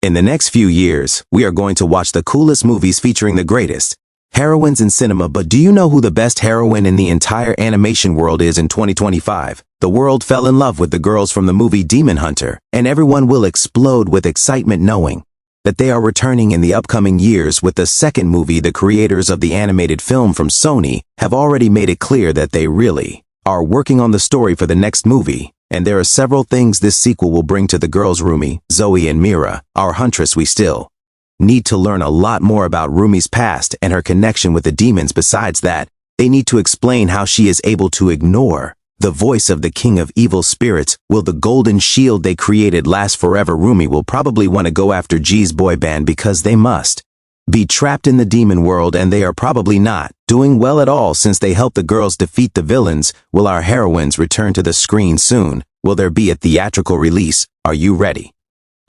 In the next few years, we are going to watch the coolest movies featuring the greatest heroines in cinema, but do you know who the best heroine in the entire animation world is in 2025? The world fell in love with the girls from the movie Demon Hunter, and everyone will explode with excitement knowing that they are returning in the upcoming years with the second movie. The creators of the animated film from Sony have already made it clear that they really are working on the story for the next movie, and there are several things this sequel will bring to the girls Rumi, Zoe and Mira, our huntress. We still need to learn a lot more about Rumi's past and her connection with the demons. Besides that, they need to explain how she is able to ignore the voice of the king of evil spirits. Will the golden shield they created last forever? Rumi will probably want to go after G's boy band because they must be trapped in the demon world, and they are probably not doing well at all since they helped the girls defeat the villains. Will our heroines return to the screen soon? Will there be a theatrical release? Are you ready?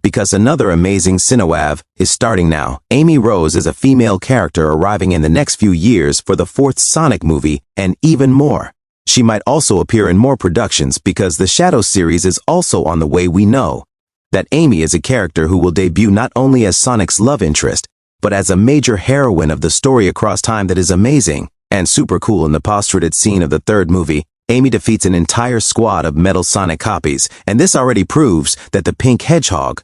Because another amazing Cinewav is starting now. Amy Rose is a female character arriving in the next few years for the fourth Sonic movie, and even more. She might also appear in more productions because the Shadow series is also on the way. We know that Amy is a character who will debut not only as Sonic's love interest, but as a major heroine of the story across time. That is amazing and super cool. In the post-credits scene of the third movie, Amy defeats an entire squad of Metal Sonic copies, and this already proves that the pink hedgehog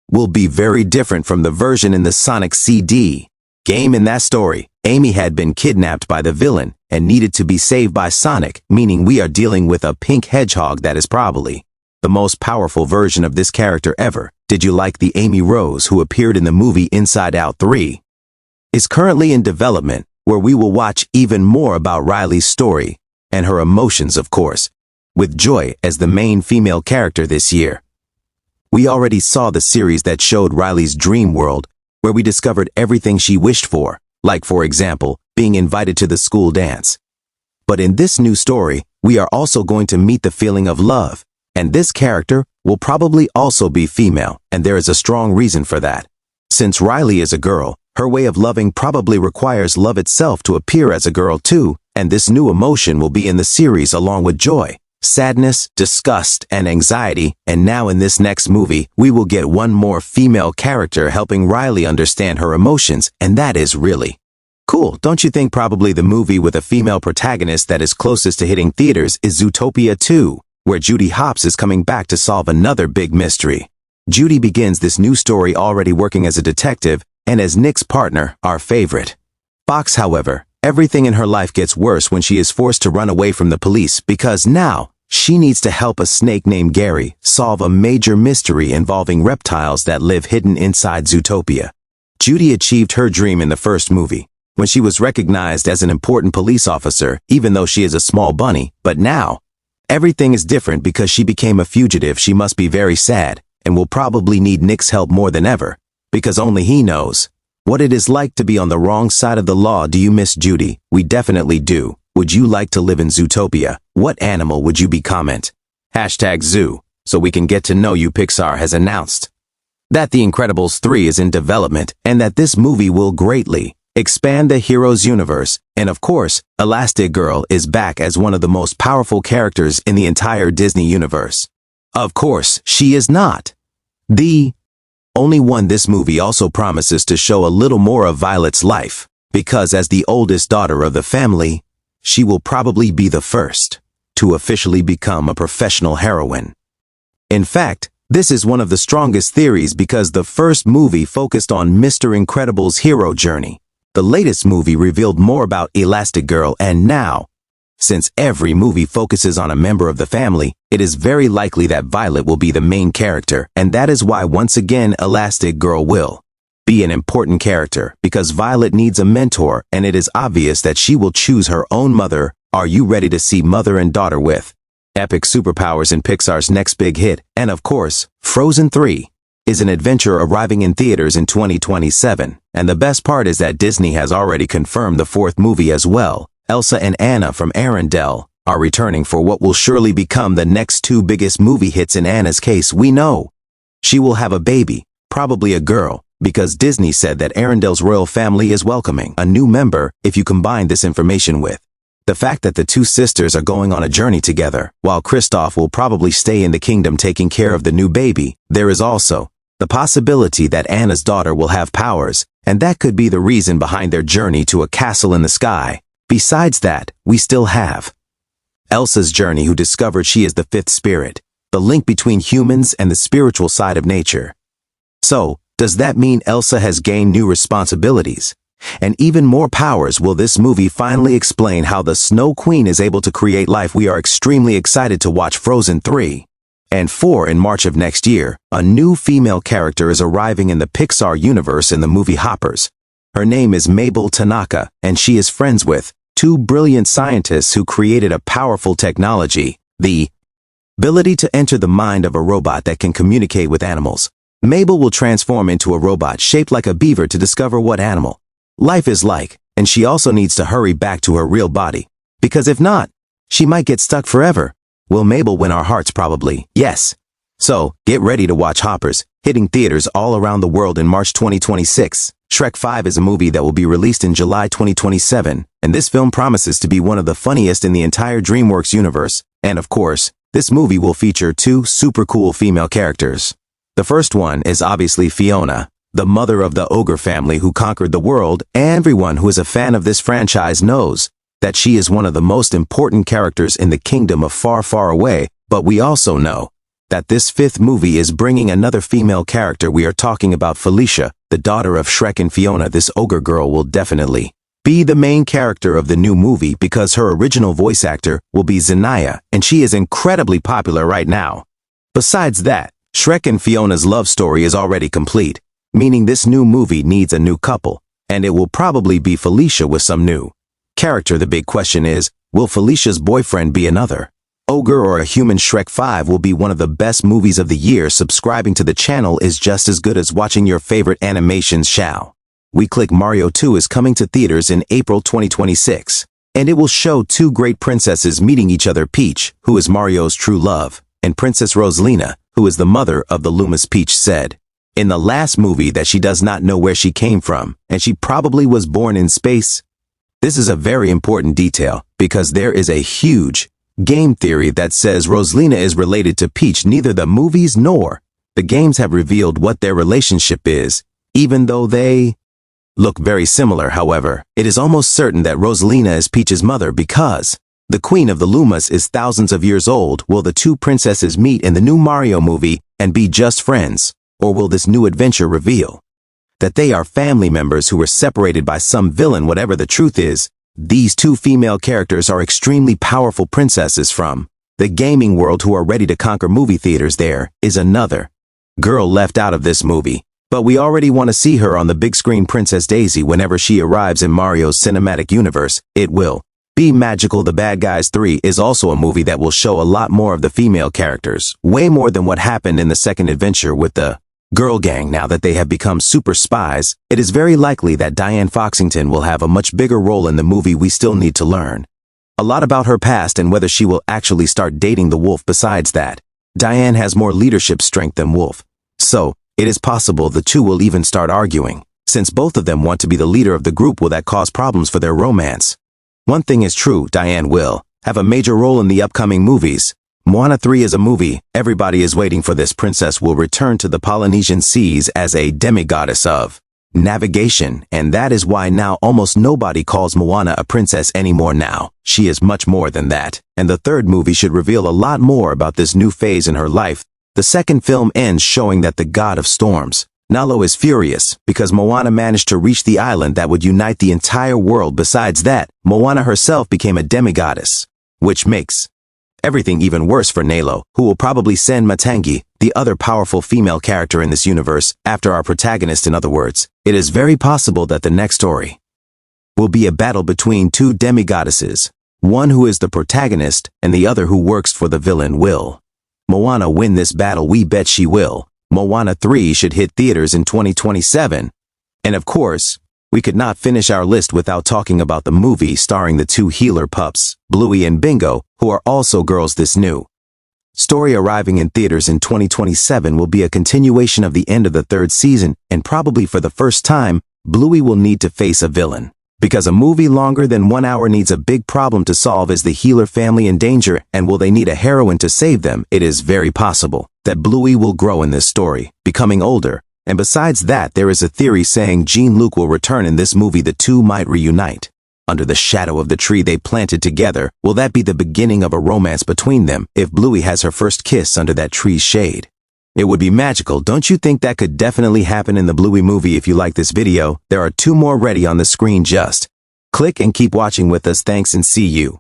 will be very different from the version in the Sonic CD game. In that story, Amy had been kidnapped by the villain and needed to be saved by Sonic, meaning we are dealing with a pink hedgehog that is probably the most powerful version of this character ever. Did you like the Amy Rose who appeared in the movie Inside Out 3? Is currently in development, where we will watch even more about Riley's story and her emotions, of course, with Joy as the main female character this year. We already saw the series that showed Riley's dream world, where we discovered everything she wished for, like for example, being invited to the school dance. But in this new story, we are also going to meet the feeling of love, and this character will probably also be female, and there is a strong reason for that. Since Riley is a girl, her way of loving probably requires love itself to appear as a girl too, and this new emotion will be in the series along with joy, sadness, disgust, and anxiety. And now in this next movie, we will get one more female character helping Riley understand her emotions, and that is really cool, don't you think? Probably the movie with a female protagonist that is closest to hitting theaters is Zootopia 2, where Judy Hopps is coming back to solve another big mystery. Judy begins this new story already working as a detective and as Nick's partner, our favorite Fox. However, everything in her life gets worse when she is forced to run away from the police because now she needs to help a snake named Gary solve a major mystery involving reptiles that live hidden inside Zootopia. Judy achieved her dream in the first movie, when she was recognized as an important police officer, even though she is a small bunny, but now everything is different because she became a fugitive. She must be very sad and will probably need Nick's help more than ever, because only he knows what it is like to be on the wrong side of the law. Do you miss Judy? We definitely do. Would you like to live in Zootopia? What animal would you be? Comment #Zoo so we can get to know you. Pixar has announced that The Incredibles 3 is in development and that this movie will greatly expand the Heroes universe, and of course, Elastigirl is back as one of the most powerful characters in the entire Disney universe. Of course, she is not the only one. This movie also promises to show a little more of Violet's life, because as the oldest daughter of the family, she will probably be the first to officially become a professional heroine. In fact, this is one of the strongest theories because the first movie focused on Mr. Incredible's hero journey. The latest movie revealed more about Elastigirl, and now, since every movie focuses on a member of the family, it is very likely that Violet will be the main character, and that is why once again Elastigirl will be an important character, because Violet needs a mentor, and it is obvious that she will choose her own mother. Are you ready to see mother and daughter with epic superpowers in Pixar's next big hit? And of course, Frozen 3 is an adventure arriving in theaters in 2027, and the best part is that Disney has already confirmed the fourth movie as well. Elsa and Anna from Arendelle are returning for what will surely become the next two biggest movie hits. In Anna's case, we know she will have a baby, probably a girl, because Disney said that Arendelle's royal family is welcoming a new member. If you combine this information with the fact that the two sisters are going on a journey together, while Kristoff will probably stay in the kingdom taking care of the new baby, there is also The possibility that Anna's daughter will have powers, and that could be the reason behind their journey to a castle in the sky. Besides that, we still have Elsa's journey, who discovered she is the fifth spirit, the link between humans and the spiritual side of nature. So, does that mean Elsa has gained new responsibilities and even more powers? Will this movie finally explain how the Snow Queen is able to create life? We are extremely excited to watch Frozen 3 and 4 in March of next year. A new female character is arriving in the Pixar universe in the movie Hoppers. Her name is Mabel Tanaka, and she is friends with two brilliant scientists who created a powerful technology, the ability to enter the mind of a robot that can communicate with animals. Mabel will transform into a robot shaped like a beaver to discover what animal life is like, and she also needs to hurry back to her real body, because if not, she might get stuck forever. Will Mabel win our hearts? Probably, yes. So, get ready to watch Hoppers, hitting theaters all around the world in March 2026. Shrek 5 is a movie that will be released in July 2027, and this film promises to be one of the funniest in the entire DreamWorks universe. And of course, this movie will feature two super cool female characters. The first one is obviously Fiona, the mother of the ogre family who conquered the world. Everyone who is a fan of this franchise knows that she is one of the most important characters in the kingdom of Far, Far Away, but we also know that this fifth movie is bringing another female character. We are talking about Felicia, the daughter of Shrek and Fiona. This ogre girl will definitely be the main character of the new movie because her original voice actor will be Zanaya, and she is incredibly popular right now. Besides that, Shrek and Fiona's love story is already complete, meaning this new movie needs a new couple, and it will probably be Felicia with some new character. The big question is, will Felicia's boyfriend be another ogre or a human? Shrek 5 will be one of the best movies of the year. Subscribing to the channel is just as good as watching your favorite animations. Shall we click? Mario 2 is coming to theaters in April 2026, and it will show two great princesses meeting each other, Peach, who is Mario's true love, and Princess Rosalina, who is the mother of the Lumas. Peach said in the last movie that she does not know where she came from, and she probably was born in space. This is a very important detail because there is a huge game theory that says Rosalina is related to Peach. Neither the movies nor the games have revealed what their relationship is, even though they look very similar. However, it is almost certain that Rosalina is Peach's mother because the Queen of the Lumas is thousands of years old. Will the two princesses meet in the new Mario movie and be just friends, or will this new adventure reveal that they are family members who were separated by some villain? Whatever the truth is, these two female characters are extremely powerful princesses from the gaming world who are ready to conquer movie theaters. There is another girl left out of this movie, but we already want to see her on the big screen. Princess Daisy, whenever she arrives in Mario's cinematic universe, it will be magical. The Bad Guys 3 is also a movie that will show a lot more of the female characters, way more than what happened in the second adventure with the girl gang. Now that they have become super spies, it is very likely that Diane Foxington will have a much bigger role in the movie. We still need to learn a lot about her past and whether she will actually start dating the wolf. Besides that, Diane has more leadership strength than Wolf, so it is possible the two will even start arguing. Since both of them want to be the leader of the group, will that cause problems for their romance? One thing is true, Diane will have a major role in the upcoming movies. Moana 3 is a movie everybody is waiting for. This princess will return to the Polynesian seas as a demigoddess of navigation, and that is why now almost nobody calls Moana a princess anymore. Now, she is much more than that, and the third movie should reveal a lot more about this new phase in her life. The second film ends showing that the god of storms, Nalo, is furious because Moana managed to reach the island that would unite the entire world. Besides that, Moana herself became a demigoddess, which makes everything even worse for Nalo, who will probably send Matangi, the other powerful female character in this universe, after our protagonist. In other words, it is very possible that the next story will be a battle between two demigoddesses, one who is the protagonist and the other who works for the villain. Will Moana win this battle? We bet she will. Moana 3 should hit theaters in 2027. And of course, we could not finish our list without talking about the movie starring the two healer pups, Bluey and Bingo, who are also girls. This new story arriving in theaters in 2027 will be a continuation of the end of the third season, and probably for the first time, Bluey will need to face a villain. Because a movie longer than 1 hour needs a big problem to solve. Is the healer family in danger, and will they need a heroine to save them? It is very possible that Bluey will grow in this story, becoming older. And besides that, there is a theory saying Jean-Luc will return in this movie. The two might reunite. Under the shadow of the tree they planted together, will that be the beginning of a romance between them if Bluey has her first kiss under that tree's shade? It would be magical. Don't you think that could definitely happen in the Bluey movie? If you like this video, there are 2 more ready on the screen. Just click and keep watching with us. Thanks and see you.